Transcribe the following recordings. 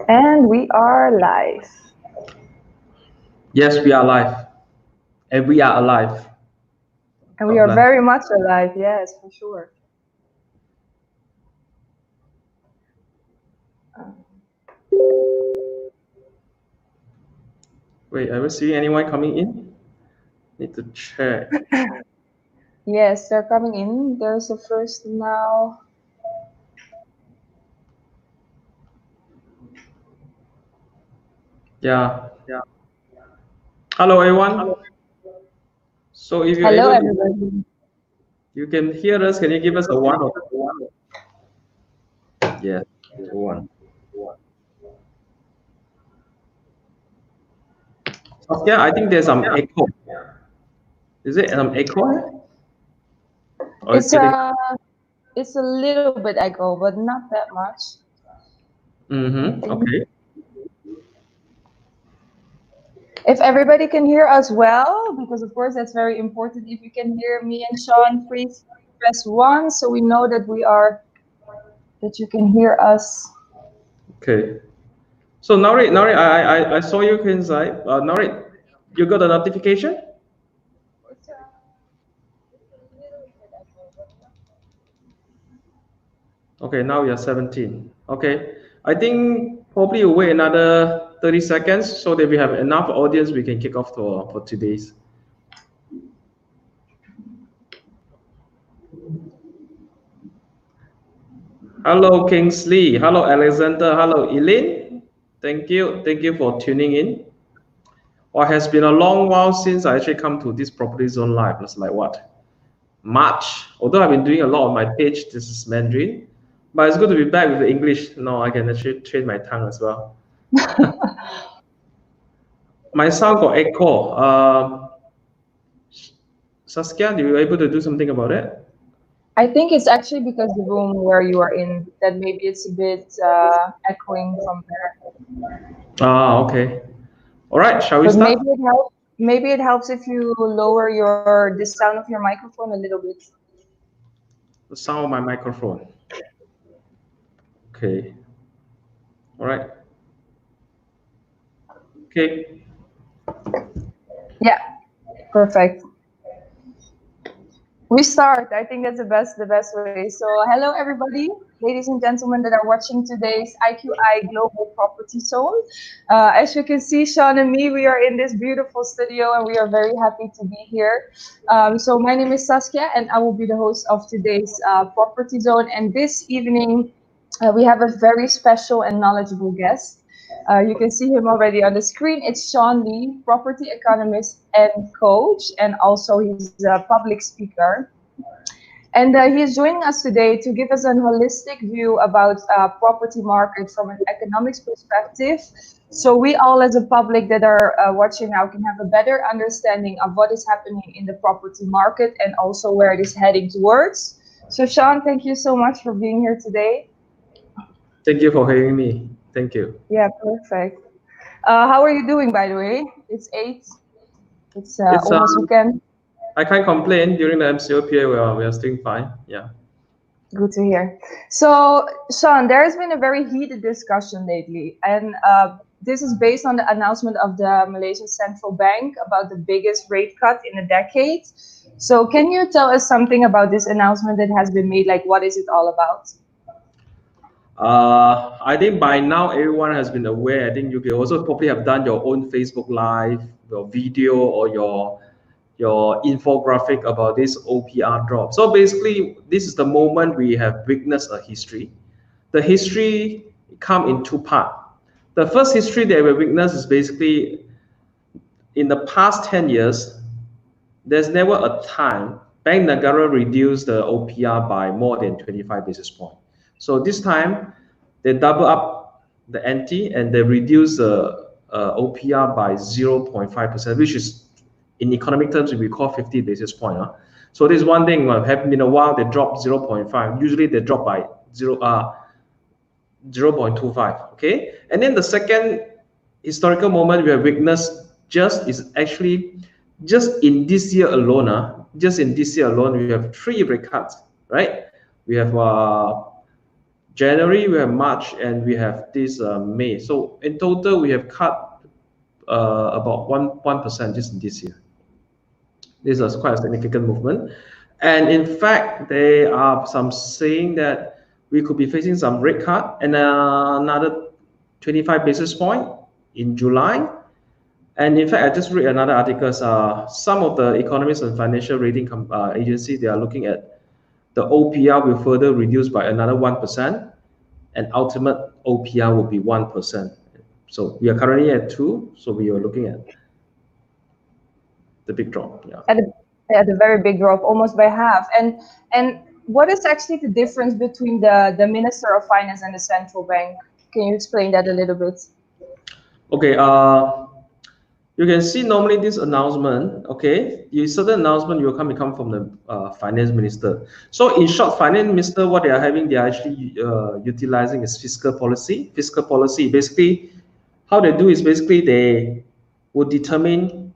And we are live. Yes, we are live. And we are alive. And we God are bless. very much alive, yes, for sure. Wait, I will see anyone coming in. Need to check. Yes, they're coming in. There's a first now. Yeah. Hello, everyone. So if you're Hello, able to, everybody. you can hear us. Can you give us a one or two? Yes, one. Saskia, I think there's some echo. Is it some echo? Or it's It's getting? a it's a little bit echo, but not that much. I Mm-hmm. think. Okay. If everybody can hear us well, because of course that's very important. If you can hear me and Sean, please press one so we know that you can hear us. Okay. So Narit, I saw you inside. Narit, you got a notification? It's a it's a little bit echo, but not. Okay, now we are 17. Okay, I think probably we'll wait another 30 seconds so that we have enough audience we can kick off for today's. Hello, Kingsley. Hello, Alexander. Hello, Elaine. Thank you for tuning in. Well, it has been a long while since I actually come to this Property Zone Live. It's like what? March. Although I've been doing a lot on my page, this is Mandarin. But it's good to be back with the English. No, I can actually train my tongue as well. My sound got echo. Saskia, are you able to do something about it? I think it's actually because the room where you are in that maybe it's a bit echoing from there. Ah, okay. All right, shall we But maybe start? it helps. Maybe it helps if you lower the sound of your microphone a little bit. The sound of my microphone. Okay. All right. Okay. Yeah, perfect. We start. I think that's the best way. So, hello everybody, ladies and gentlemen that are watching today's IQI Global Property Zone. As you can see, Sean and me, we are in this beautiful studio, and we are very happy to be here. So, my name is Saskia, and I will be the host of today's Property Zone. And this evening, we have a very special and knowledgeable guest. You can see him already on the screen. It's Sean Lee, property economist and coach, and also he's a public speaker. And he's joining us today to give us a holistic view about property market from an economics perspective. So we all as a public that are watching now can have a better understanding of what is happening in the property market and also where it is heading towards. So Sean, thank you so much for being here today. Thank you for hearing me. Thank you. Yeah, perfect. How are you doing, by the way? It's 8. It's It's almost weekend. I can't complain during the MCO period. We are still fine. Yeah. Good to hear. So, Sean, there has been a very heated discussion lately, and this is based on the announcement of the Malaysian Central Bank about the biggest rate cut in a decade. So, can you tell us something about this announcement that has been made? Like, what is it all about? I think by now everyone has been aware. I think you can also probably have done your own Facebook Live, your video, or your infographic about this OPR drop. So basically, this is the moment we have witnessed a history. The history come in two parts. The first history that we witness is basically in the past 10 years, there's never a time Bank Negara reduced the OPR by more than 25 basis points. So this time, they double up the ante and they reduce the OPR by 0.5%, which is in economic terms we call 50 basis point. So this is one thing. Happened in a while, they drop 0.5. Usually they drop by 0.25. Okay, and then the second historical moment we have witnessed just is actually just in this year alone. Just in this year alone, we have three rate cuts, right? We have January we have March, and we have this May. So in total we have cut about 1% just in this year. This is quite a significant movement. And in fact, there are some saying that we could be facing some rate cut and another 25 basis point in July. And in fact, I just read another article. Some of the economists and financial rating agency, they are looking at the OPR will further reduce by another 1%, and ultimate OPR will be 1%. So we are currently at 2, so we are looking at the big drop. Yeah. At a very big drop, almost by half. And what is actually the difference between the Minister of Finance and the central bank? Can you explain that a little bit? Okay. You can see normally this announcement. Okay, the certain announcement will come from the finance minister. So in short, finance minister, what they are having, they are actually utilizing is fiscal policy. Fiscal policy, basically, how they do is basically they will determine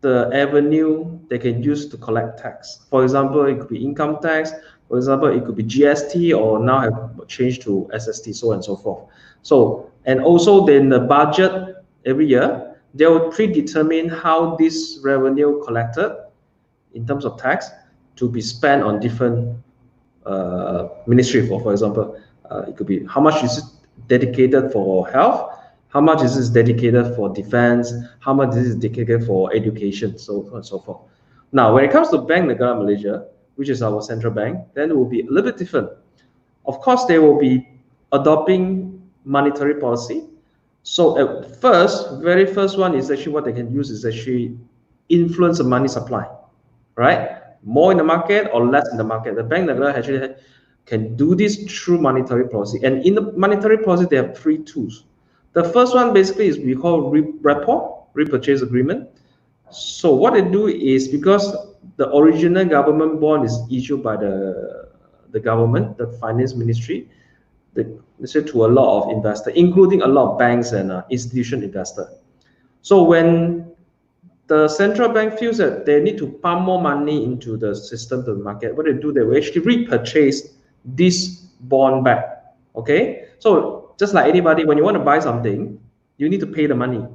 the avenue they can use to collect tax. For example, it could be income tax. For example, it could be GST, or now have changed to SST, so on and so forth. So, and also then the budget every year, they will predetermine how this revenue collected in terms of tax to be spent on different ministry. For example, it could be how much is it dedicated for health, how much is this dedicated for defense, how much is this dedicated for education, so on and so forth. Now, when it comes to Bank Negara Malaysia, which is our central bank, then it will be a little bit different. Of course, they will be adopting monetary policy. So at first, very first one is actually what they can use is actually influence the money supply, right? More in the market or less in the market. The Bank Negara actually can do this through monetary policy. And in the monetary policy, they have 3 tools. The first one basically is we call repo, repurchase agreement. So what they do is, because the original government bond is issued by the government, the finance ministry, to a lot of investors, including a lot of banks and institutional investors. So when the central bank feels that they need to pump more money into the system, to the market, what they do, they will actually repurchase this bond back. Okay, so just like anybody, when you want to buy something, you need to pay the money.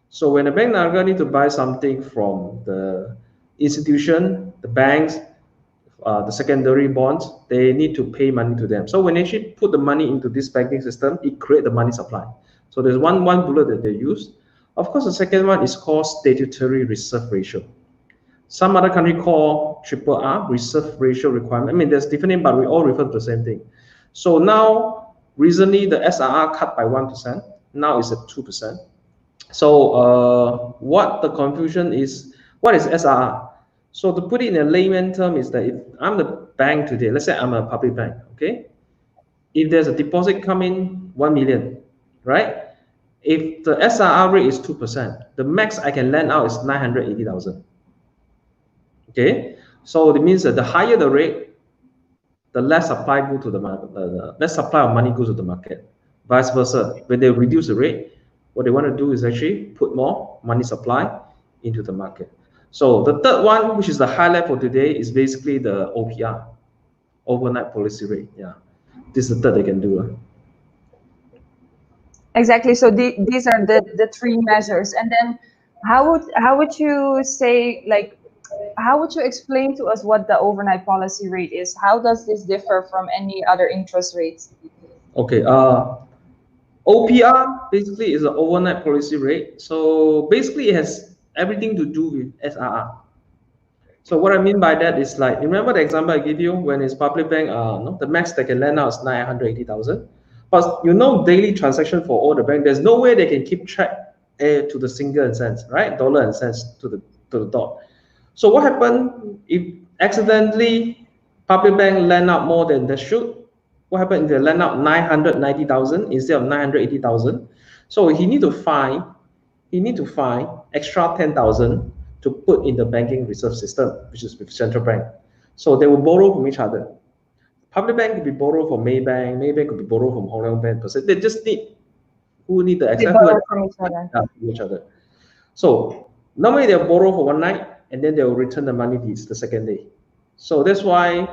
So when the Bank Negara need to buy something from the institution, the banks, the secondary bonds, they need to pay money to them. So when they actually put the money into this banking system, it creates the money supply. So there's one bullet that they use. Of course, the second one is called statutory reserve ratio. Some other country call RRR, reserve ratio requirement. I mean, there's different name, but we all refer to the same thing. So now, recently, the SRR cut by 1%. Now it's at 2%. So what the confusion is, what is SRR? So to put it in a layman term is that if I'm the bank today, let's say I'm a public bank, okay? If there's a deposit coming 1 million, right? If the SRR rate is 2%, the max I can lend out is 980,000. Okay, so it means that the higher the rate, the less supply go to the market, less supply of money goes to the market. Vice versa, when they reduce the rate, what they want to do is actually put more money supply into the market. So the third one, which is the highlight for today, is basically the OPR, overnight policy rate. Yeah, this is the third they can do. Exactly. So these are the 3 measures. And then how would you say, like, how would you explain to us what the overnight policy rate is? How does this differ from any other interest rates? Okay. OPR basically is an overnight policy rate. So basically, it has everything to do with SRR. So what I mean by that is, like, remember the example I gave you when it's public bank, the max they can lend out is 980,000. But daily transaction for all the bank, there's no way they can keep track to the single and cents, right? Dollar and cents to the dot. So what happened if accidentally public bank lend out more than they should? What happened if they lend out 990,000 instead of 980,000? So he need to find extra 10,000 to put in the banking reserve system, which is with central bank. So they will borrow from each other. Public bank could be borrowed from Maybank could be borrowed from Hong Leong Bank. They just need the They excess borrow from each other. So normally they'll borrow for one night and then they will return the money the second day. So that's why,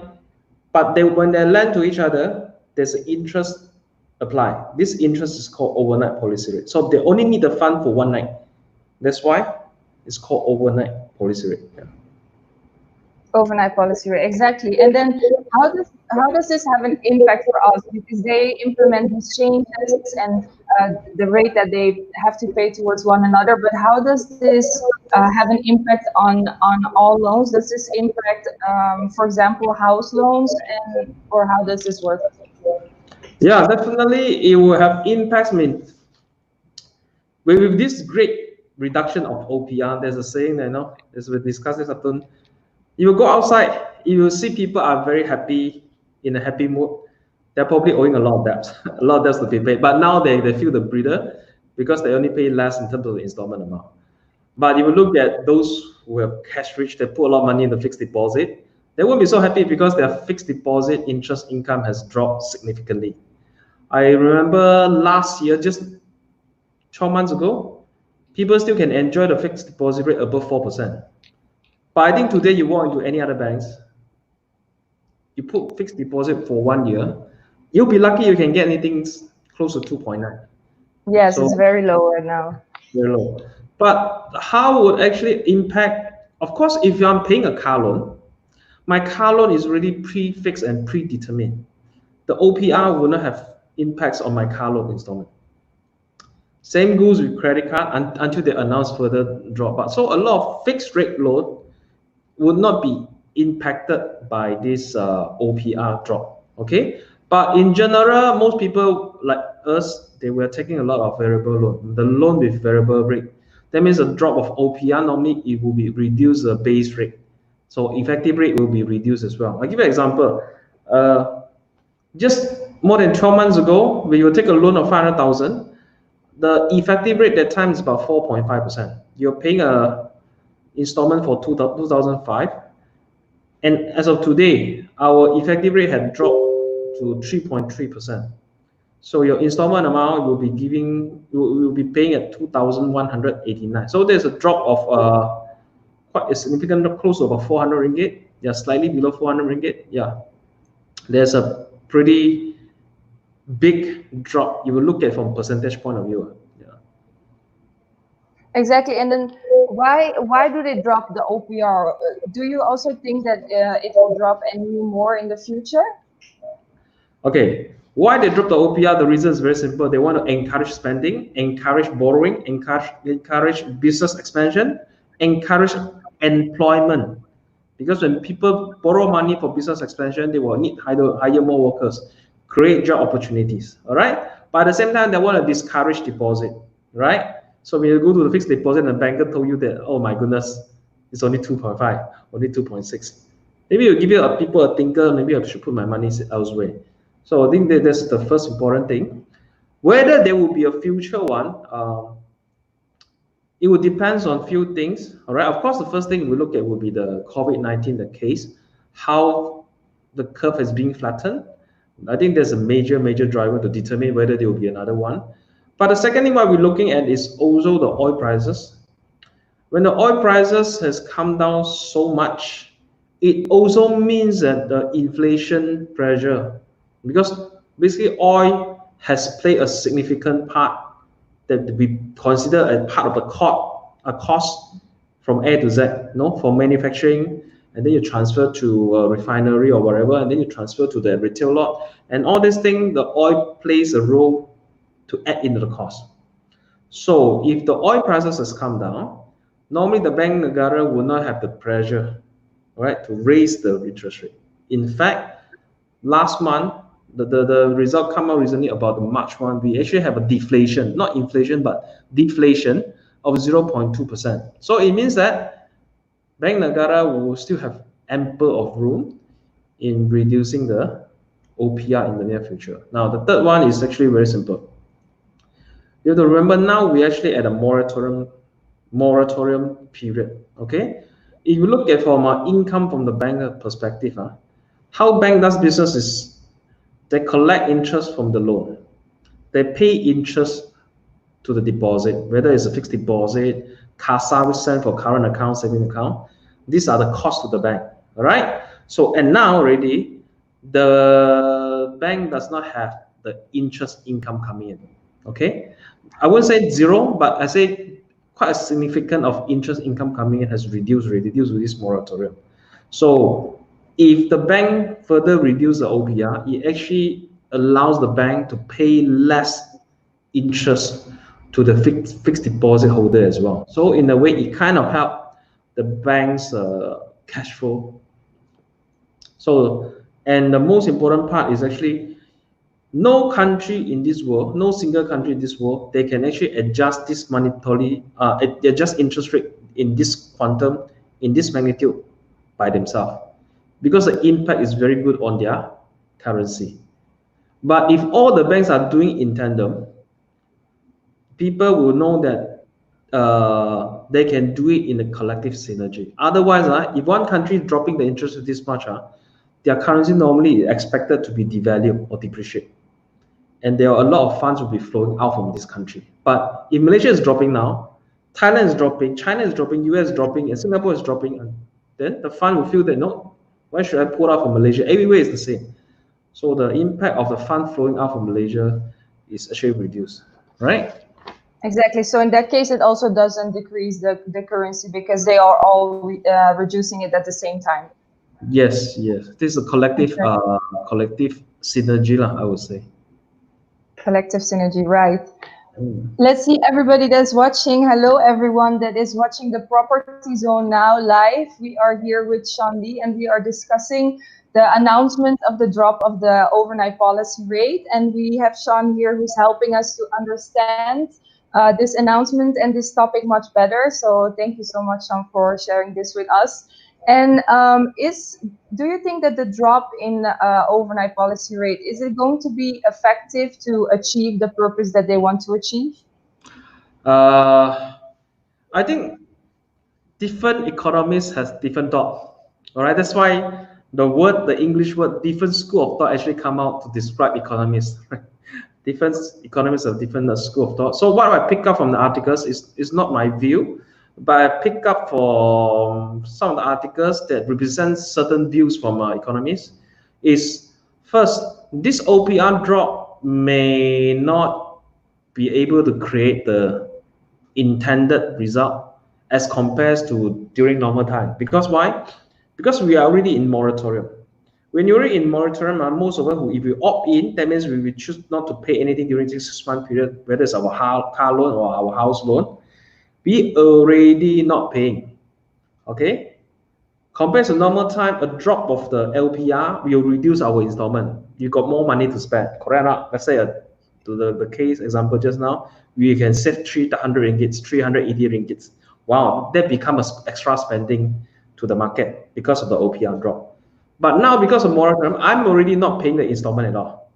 but when they lend to each other, there's an interest apply. This interest is called overnight policy rate. So they only need the fund for one night. That's why it's called overnight policy rate. Yeah. Overnight policy rate, exactly. And then how does this have an impact for us? Because they implement these changes and the rate that they have to pay towards one another. But how does this have an impact on all loans? Does this impact, for example, house loans, or how does this work? Yeah, definitely it will have impacts. I mean, with this great reduction of OPR, there's a saying that, as we discussed this afternoon, you will go outside, you will see people are very happy, in a happy mood. They're probably owing a lot of debts, a lot of debts to be paid. But now they feel the breather because they only pay less in terms of the installment amount. But if you look at those who have cash rich, they put a lot of money in the fixed deposit, they won't be so happy because their fixed deposit interest income has dropped significantly. I remember last year, just 12 months ago, people still can enjoy the fixed deposit rate above 4%. But I think today you walk into any other banks, you put fixed deposit for 1 year, you'll be lucky you can get anything close to 2.9. Yes, So it's very low right now. very low. But how would actually impact? Of course, if I'm paying a car loan, my car loan is really pre-fixed and predetermined. The OPR will not have impacts on my car loan installment. Same goes with credit card until they announce further drop. But so a lot of fixed rate loan would not be impacted by this OPR drop. Okay, but in general, most people like us, they were taking a lot of variable loan. The loan with variable rate, that means a drop of OPR, normally it will be reduce the base rate. So effective rate will be reduced as well. I'll give you an example. Just more than 12 months ago, when you take a loan of 500,000, the effective rate that time is about 4.5%. You're paying a installment for 2005, and as of today, our effective rate had dropped to 3.3%. So your installment amount will be paying at 2,189. So there's a drop of quite a significant drop, close to about 400 ringgit. Yeah, slightly below 400 ringgit. Yeah, there's a pretty big drop. You will look at from percentage point of view. Yeah. Exactly. And then why do they drop the OPR? Do you also think that it will drop any more in the future? Okay, why they drop the OPR? The reason is very simple. They want to encourage spending, encourage borrowing, encourage business expansion, encourage employment. Because when people borrow money for business expansion, they will need hire more workers, create job opportunities. All right. But at the same time, they want to discourage deposit. Right. So when you go to the fixed deposit, and the banker told you that, oh my goodness, it's only 2.5, only 2.6. Maybe you give people a thinker. Maybe I should put my money elsewhere. So I think that's the first important thing. Whether there will be a future one, it will depend on few things. All right. Of course, the first thing we look at will be the COVID-19, the case, how the curve has been flattened. I think there's a major driver to determine whether there will be another one. But the second thing what we're looking at is also the oil prices. When the oil prices has come down so much, it also means that the inflation pressure, because basically oil has played a significant part that we consider as part of the cost from A to Z, from manufacturing, and then you transfer to a refinery or whatever, and then you transfer to the retail lot, and all these things, the oil plays a role to add into the cost. So if the oil prices has come down, normally the Bank Negara will not have the pressure, right, to raise the interest rate. In fact, last month, the result come out recently about the March one, we actually have a deflation, not inflation, but deflation of 0.2%. So it means that Bank Negara will still have ample of room in reducing the OPR in the near future. Now, the third one is actually very simple. You have to remember now we actually at a moratorium period. Okay, if you look at from our income from the bank perspective, how bank does business is they collect interest from the loan, they pay interest to the deposit, whether it's a fixed deposit, CASA we send for current account, saving account. These are the costs to the bank. All right. So and now already the bank does not have the interest income coming in. Okay, I wouldn't say zero, but I say quite a significant of interest income coming in has reduced with this moratorium. So if the bank further reduce the OPR, it actually allows the bank to pay less interest to the fixed deposit holder as well. So in a way, it kind of help the bank's cash flow. So, and the most important part is actually no country in this world, no single country in this world, they can actually adjust this monetary, adjust interest rate in this quantum, in this magnitude by themselves, because the impact is very good on their currency. But if all the banks are doing in tandem, people will know that they can do it in a collective synergy. Otherwise, if one country is dropping the interest rate this much, their currency normally is expected to be devalued or depreciate. And there are a lot of funds will be flowing out from this country. But if Malaysia is dropping now, Thailand is dropping, China is dropping, US is dropping, and Singapore is dropping, and then the fund will feel that, no, why should I pull out from Malaysia? Everywhere is the same. So the impact of the fund flowing out from Malaysia is actually reduced, right? Exactly. So in that case, it also doesn't decrease the currency because they are all reducing it at the same time. Yes, yes. This is a collective, collective synergy, I would say. Collective synergy, right? Let's see everybody that's watching. Hello, everyone that is watching the Property Zone now live. We are here with Sean Lee, and we are discussing the announcement of the drop of the overnight policy rate. And we have Sean here who's helping us to understand this announcement and this topic much better. So thank you so much, Sean, for sharing this with us. And do you think that the drop in overnight policy rate, is it going to be effective to achieve the purpose that they want to achieve? I think different economists has different thought. All right, that's why the English word, different school of thought actually come out to describe economists. Different economists have different school of thought. So what I pick up from the articles is not my view, but I pick up from some of the articles that represent certain views from economists. Is first, this OPR drop may not be able to create the intended result as compared to during normal time. Because why? Because we are already in moratorium. When you're in moratorium, most of us, if we opt in, that means we will choose not to pay anything during this 6-month period, whether it's our car loan or our house loan. We already not paying. Okay? Compared to normal time, a drop of the LPR will reduce our installment. You got more money to spend, correct? Let's say to the case example just now, we can save 300 ringgits, 380 ringgits. Wow, that becomes extra spending to the market because of the OPR drop. But now, because of moratorium, I'm already not paying the installment at all.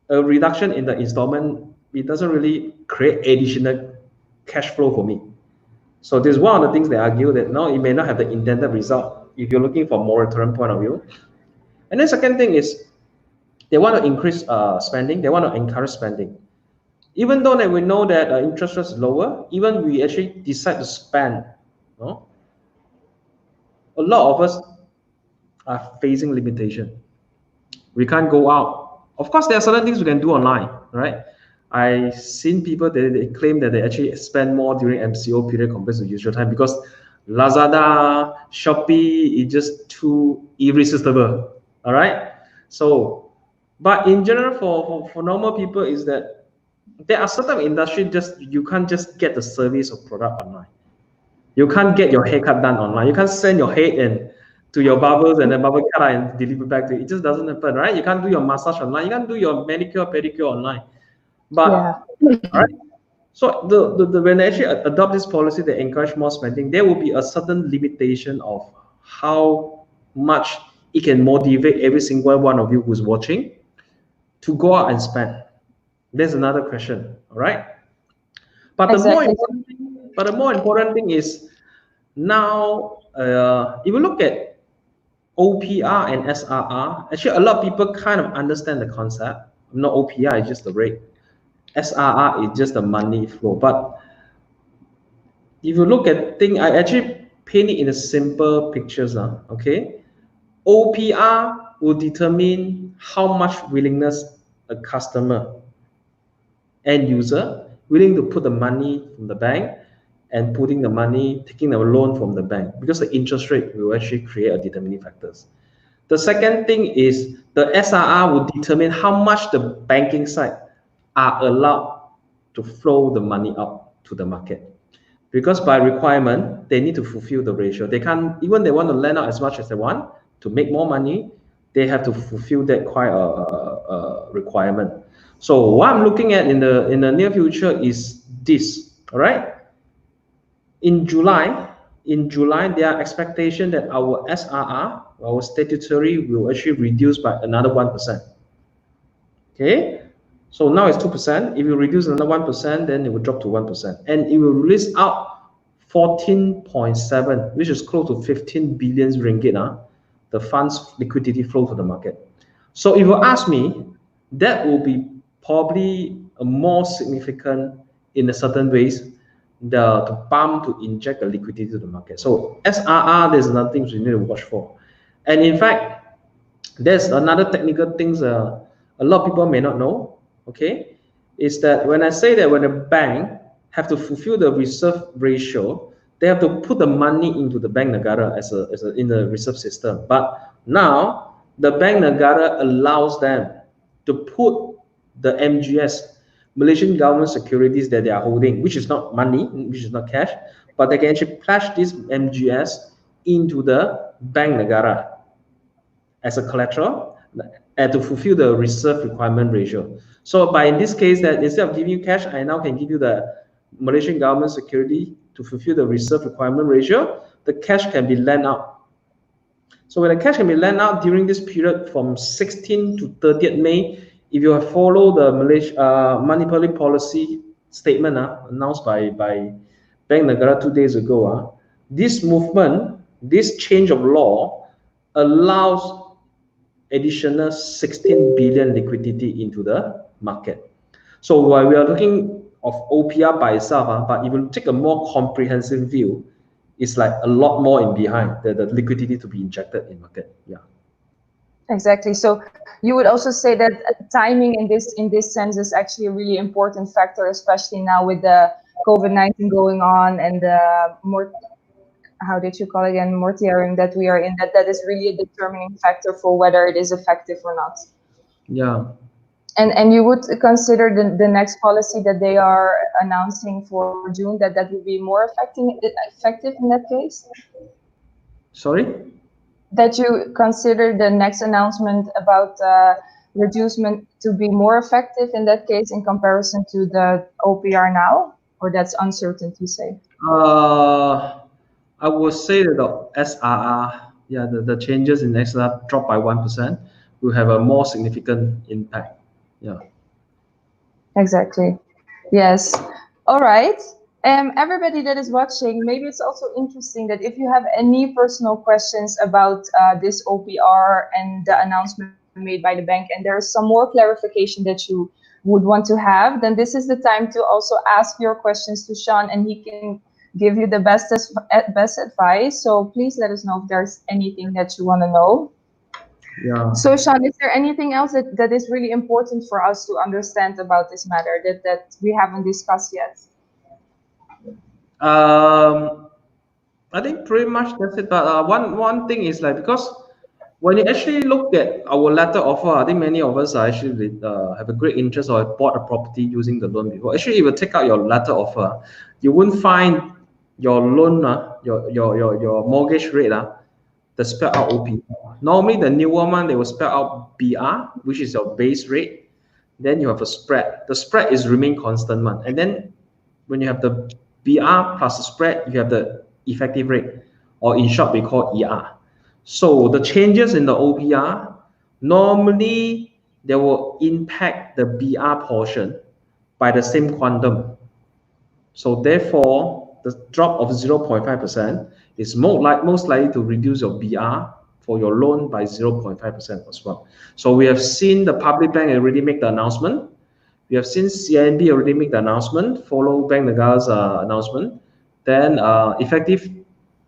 A reduction in the installment, it doesn't really create additional cash flow for me. So this is one of the things they argue that no, it may not have the intended result if you're looking from moratorium point of view. And then second thing is they want to increase spending, they want to encourage spending. Even though that we know that interest rates is lower, even we actually decide to spend, no? A lot of us are facing limitation. We can't go out. Of course, there are certain things we can do online, right? I've seen people that they claim that they actually spend more during MCO period compared to usual time because Lazada, Shopee is just too irresistible. All right. So, but in general, for normal people, is that there are certain industries just you can't just get the service or product online. You can't get your haircut done online. You can't send your head and to your barbers and then barber cut and deliver back to you. It just doesn't happen, right? You can't do your massage online. You can't do your manicure, pedicure online. But all right. So when they actually adopt this policy, they encourage more spending. There will be a certain limitation of how much it can motivate every single one of you who's watching to go out and spend. There's another question. All right. But exactly. the more important thing is now, if you look at OPR and SRR, actually a lot of people kind of understand the concept. Not OPR is just the rate. SRR is just the money flow. But if you look at I actually paint it in a simple pictures. Okay, OPR will determine how much willingness a customer, end user, willing to put the money from the bank and putting the money, taking the loan from the bank, because the interest rate will actually create a determining factors. The second thing is the SRR will determine how much the banking side are allowed to flow the money out to the market. Because by requirement, they need to fulfill the ratio. They can't, even they want to lend out as much as they want to make more money, they have to fulfill that quite a requirement. So what I'm looking at in the near future is this, all right? In July, there are expectation that our SRR, our statutory, will actually reduce by another 1%. Okay, so now it's 2%. If you reduce another 1%, then it will drop to 1%, and it will release out 14.7, which is close to 15 billion ringgit. The funds liquidity flow to the market. So if you ask me, that will be probably a more significant in a certain ways to pump to inject the liquidity to the market. So SRR, there's nothing you need to watch for. And in fact, there's another technical things a lot of people may not know, okay, is that when I say that when a bank have to fulfill the reserve ratio, they have to put the money into the Bank Negara in the reserve system. But now the Bank Negara allows them to put the MGS, Malaysian government securities that they are holding, which is not money, which is not cash, but they can actually pledge this MGS into the Bank Negara as a collateral and to fulfill the reserve requirement ratio. So by in this case, that instead of giving you cash, I now can give you the Malaysian government security to fulfill the reserve requirement ratio. The cash can be lent out. So when the cash can be lent out during this period from 16 to 30th May, if you have followed the Malaysia monetary policy statement announced by Bank Negara 2 days ago, this movement, this change of law allows additional 16 billion liquidity into the market. So while we are looking of OPR by itself, but if you take a more comprehensive view, it's like a lot more in behind the liquidity to be injected in market. Yeah. Exactly. So you would also say that timing in this sense is actually a really important factor, especially now with the COVID-19 going on and the more, how did you call it again, mortiering that we are in, that is really a determining factor for whether it is effective or not. Yeah. And you would consider the next policy that they are announcing for June, that would be more effective in that case? Sorry? That you consider the next announcement about reducement to be more effective in that case in comparison to the OPR now, or that's uncertain to say? I would say that the SRR, yeah, the changes in SRR drop by 1% will have a more significant impact. Yeah. Exactly. Yes. All right. Everybody that is watching, maybe it's also interesting that if you have any personal questions about this OPR and the announcement made by the bank, and there's some more clarification that you would want to have, then this is the time to also ask your questions to Sean, and he can give you the best advice. So please let us know if there's anything that you want to know. Yeah. So Sean, is there anything else that is really important for us to understand about this matter that we haven't discussed yet? I think pretty much that's it. But one thing is like, because when you actually look at our letter offer, I think many of us are actually have a great interest or have bought a property using the loan before. Actually, if you take out your letter offer, you won't find your loan, your mortgage rate, the spell out OP. Normally, the newer one, they will spell out BR, which is your base rate. Then you have a spread. The spread is remain constant one. And then when you have the BR plus the spread, you have the effective rate, or in short, we call ER. So the changes in the OPR, normally they will impact the BR portion by the same quantum. So therefore, the drop of 0.5% is most likely to reduce your BR for your loan by 0.5% as well. So we have seen the public bank already make the announcement. We have seen CIMB already make the announcement, follow Bank Negara's announcement. Then effective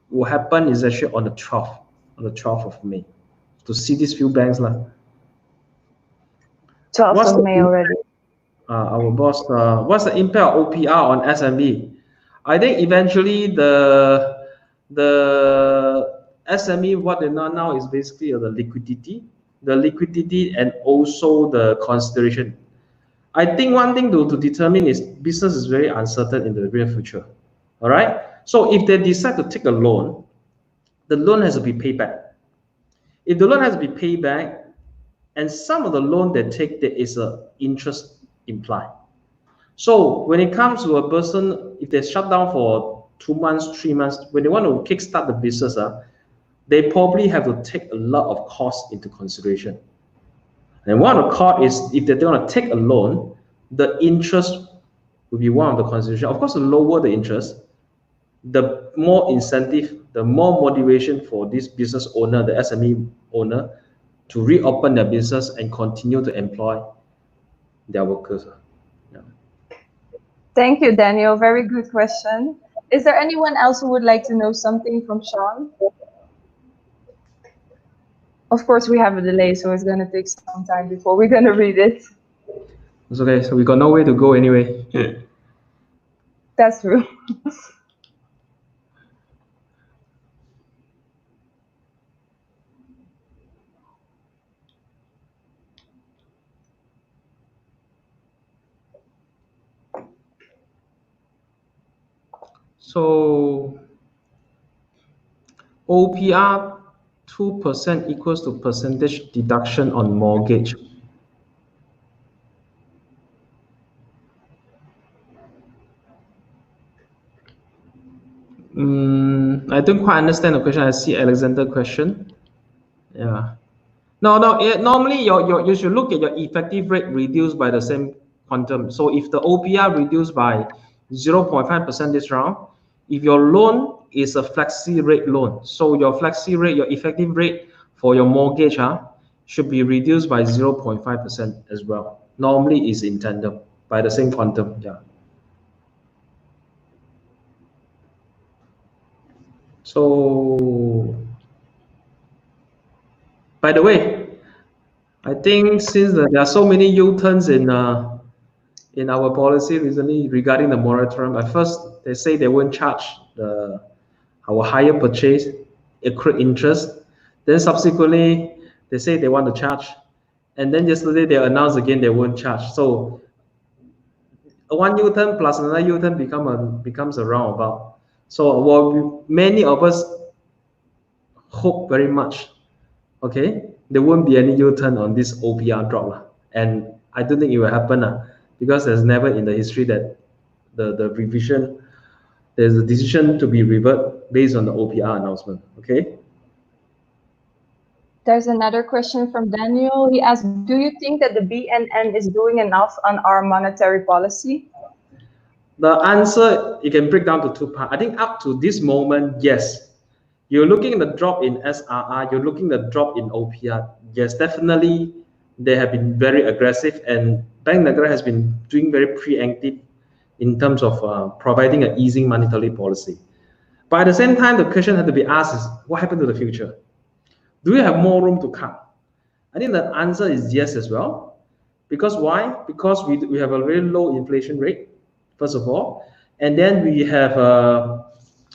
will happen is actually on the 12th of May. to see these few banks lah. 12th of May already. Our boss, what's the impact of OPR on SME? I think eventually the SME, what they know now is basically the liquidity and also the consideration. I think one thing to determine is business is very uncertain in the near future. All right. So if they decide to take a loan, the loan has to be paid back. If the loan has to be paid back, and some of the loan they take, there is a interest implied. So when it comes to a person, if they shut down for 2 months, 3 months, when they want to kickstart the business, they probably have to take a lot of costs into consideration. And one of the costs is if they're going to take a loan, the interest will be one of the consideration. Of course, the lower the interest, the more incentive, the more motivation for this business owner, the SME owner, to reopen their business and continue to employ their workers. Yeah. Thank you, Daniel. Very good question. Is there anyone else who would like to know something from Sean? Of course, we have a delay, so it's going to take some time before we're going to read it. It's okay. So we got nowhere to go anyway. That's true. So OPR 2% equals to percentage deduction on mortgage. I don't quite understand the question. I see Alexander question. Yeah. No. Normally, you should look at your effective rate reduced by the same quantum. So if the OPR reduced by 0.5% this round, if your loan is a flexi rate loan, so your flexi rate, your effective rate for your mortgage should be reduced by 0.5% as well. Normally is in tandem by the same quantum. Yeah. So, by the way, I think since there are so many U-turns in our policy recently regarding the moratorium, at first they say they won't charge our higher purchase accrued interest. Then subsequently they say they want to charge, and then yesterday they announced again they won't charge. So one U-turn plus another U-turn becomes a roundabout. So many of us hope very much, okay, there won't be any U-turn on this OPR drop, and I don't think it will happen because there's never in the history that the revision, there's a decision to be revert based on the OPR announcement. Okay. There's another question from Daniel. He asked, do you think that the BNN is doing enough on our monetary policy? The answer, you can break down to two parts. I think up to this moment, yes. You're looking at the drop in SRR, you're looking at the drop in OPR. Yes, definitely, they have been very aggressive, and Bank Negara has been doing very preemptive in terms of providing an easing monetary policy. But at the same time, the question had to be asked is, what happened to the future? Do we have more room to cut? I think the answer is yes as well. Because why? Because we have a very low inflation rate, first of all. And then we have,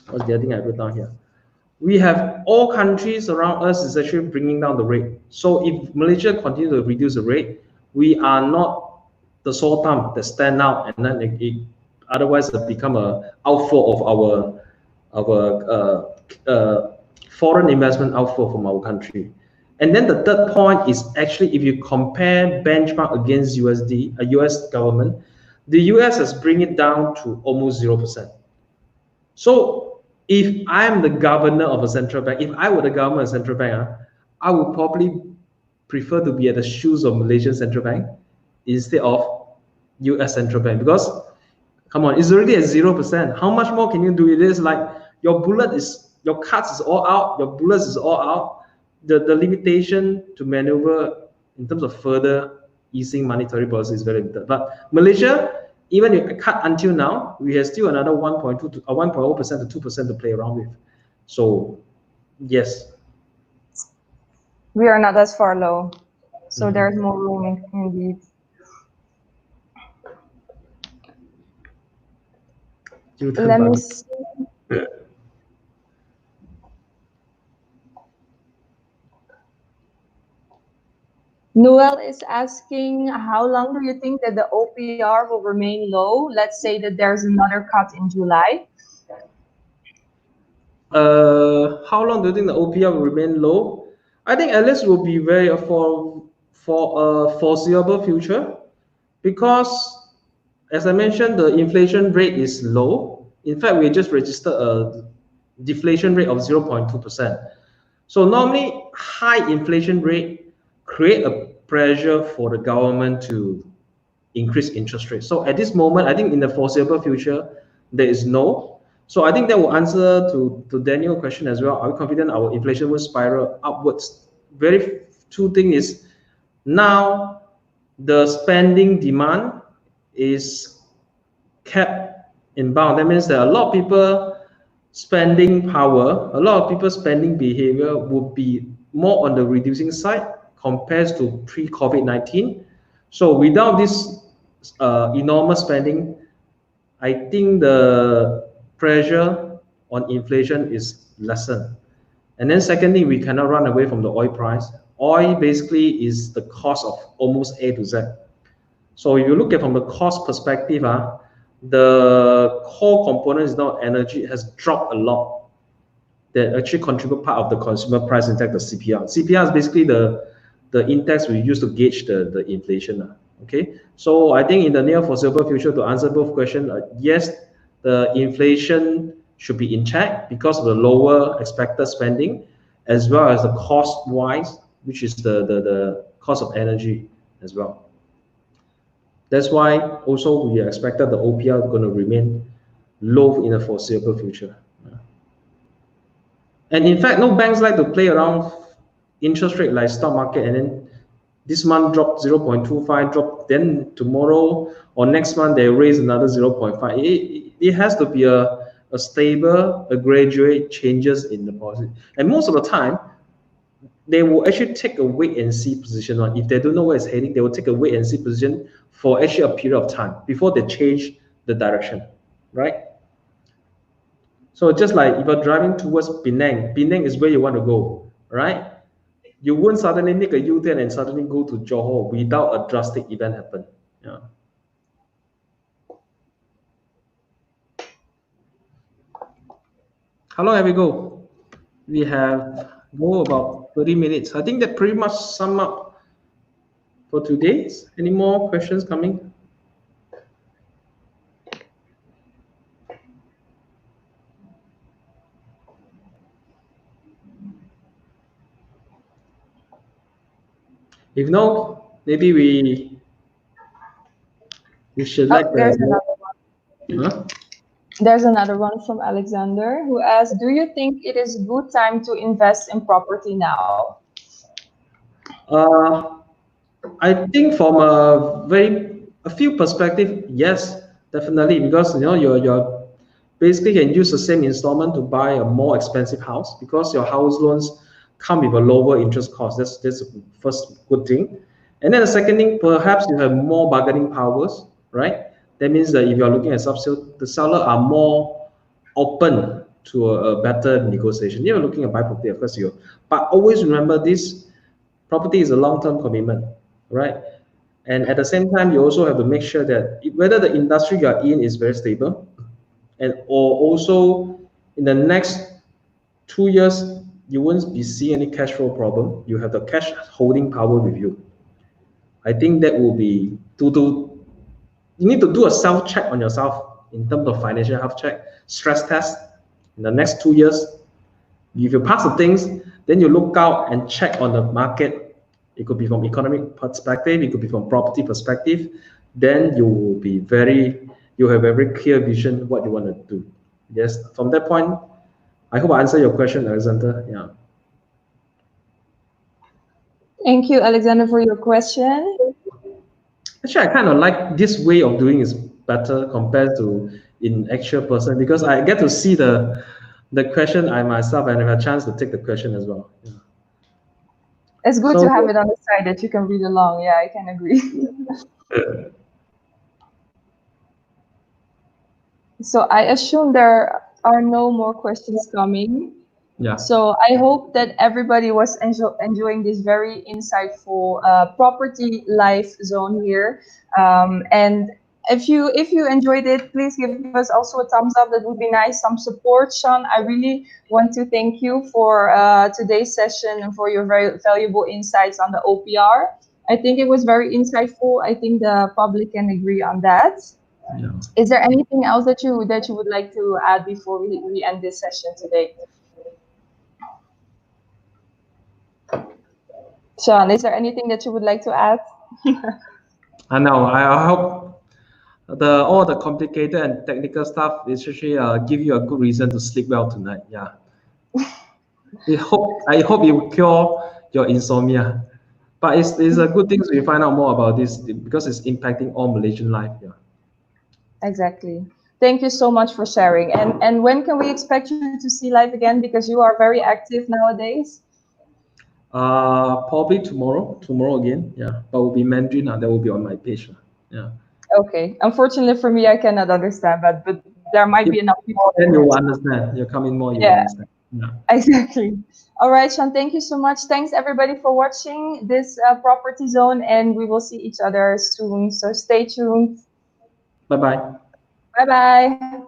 what's the other thing I wrote down here? We have all countries around us is actually bringing down the rate. So if Malaysia continue to reduce the rate, we are not the sole thumb that stand out, and then it otherwise it become a outflow of our foreign investment outflow from our country. And then the third point is actually if you compare benchmark against USD, a US government, the US has bring it down to almost 0%. So if I'm the governor of a central bank, if I were the governor of a central bank, I would probably prefer to be at the shoes of Malaysian central bank instead of US central bank, because come on, it's already at 0%. How much more can you do? It is like your cards is all out, your bullets is all out. The limitation to maneuver in terms of further easing monetary policy is very limited. But Malaysia, even if cut until now, we have still another 1.2 to 1.0% to 2% to play around with. So yes. We are not as far low. So there's more room indeed. Let me see. Noel is asking, how long do you think that the OPR will remain low? Let's say that there's another cut in July. How long do you think the OPR will remain low? I think at least will be very for a foreseeable future, because as I mentioned, the inflation rate is low. In fact, we just registered a deflation rate of 0.2%. So normally high inflation rate create a pressure for the government to increase interest rates. So at this moment, I think in the foreseeable future, there is no. So I think that will answer to Daniel's question as well. Are we confident our inflation will spiral upwards? Very two thing is, now the spending demand is kept in bound. That means that a lot of people spending power, a lot of people's spending behavior would be more on the reducing side compared to pre-COVID-19. So without this enormous spending, I think the pressure on inflation is lessened. And then secondly, we cannot run away from the oil price. Oil basically is the cost of almost A to Z. So if you look at from the cost perspective, the core component is now energy has dropped a lot. That actually contribute part of the consumer price index, the CPR. CPR is basically the index we use to gauge the inflation. Okay, so I think in the near foreseeable future, to answer both questions, yes, the inflation should be in check because of the lower expected spending, as well as the cost wise, which is the cost of energy as well. That's why also we expected the OPR going to remain low in the foreseeable future. And in fact, no banks like to play around interest rate like stock market, and then this month drop 0.25, drop, then tomorrow or next month they raise another 0.5. It has to be a stable, a graduate changes in the policy. And most of the time, they will actually take a wait and see position on. If they don't know where it's heading, they will take a wait and see position for actually a period of time before they change the direction, right? So just like if you're driving towards Penang, Penang is where you want to go, right? You won't suddenly make a U-turn and suddenly go to Johor without a drastic event happen. Yeah. How long have we go? We have go about 30 minutes. I think that pretty much sum up for today. Any more questions coming? If no, maybe we should let there's another one. Huh? There's another one from Alexander who asks, do you think it is good time to invest in property now? I think from a few perspective, yes, definitely, because you're basically can use the same installment to buy a more expensive house because your house loans come with a lower interest cost. That's the first good thing. And then the second thing, perhaps you have more bargaining powers, right? That means that if you're looking at subsale, the seller are more open to a better negotiation. You're looking at buy property, of course but always remember this property is a long-term commitment, right? And at the same time, you also have to make sure that whether the industry you are in is very stable, and or also in the next 2 years, you won't be seeing any cash flow problem. You have the cash holding power with you. I think that will be you need to do a self-check on yourself in terms of financial health check, stress test. In the next 2 years, if you pass the things, then you look out and check on the market. It could be from economic perspective, it could be from property perspective. Then you will be you have a very clear vision what you want to do. Yes, from that point, I hope I answer your question, Alexander. Yeah. Thank you, Alexander, for your question. Actually, I kind of like this way of doing is better compared to in actual person, because I get to see the question I myself and have a chance to take the question as well. Yeah. It's good to So have it on the side that you can read along. Yeah, I can agree. So I assume there are no more questions coming. yeah, So I hope that everybody was enjoying this very insightful property life zone here. And if you enjoyed it, please give us also a thumbs up. That would be nice. Some support, Sean. I really want to thank you for today's session and for your very valuable insights on the OPR. I think it was very insightful. I think the public can agree on that. yeah. Is there anything else that you would like to add before we end this session today? Sean, is there anything that you would like to add? I know. I hope the all the complicated and technical stuff is actually give you a good reason to sleep well tonight. Yeah. I hope it will cure your insomnia. But it's a good thing we find out more about this because it's impacting all Malaysian life. Yeah. Exactly. Thank you so much for sharing. And when can we expect you to see live again? Because you are very active nowadays. Probably tomorrow. Tomorrow again. Yeah. But will be Mandarin. That will be on my page. Yeah. Okay. Unfortunately for me, I cannot understand, but there might If be enough people that then you can. will understand. You come in more, you will Yeah, understand. Yeah. exactly. All right, Sean. Thank you so much. Thanks everybody for watching this property zone, and we will see each other soon. So stay tuned. Bye bye. Bye bye.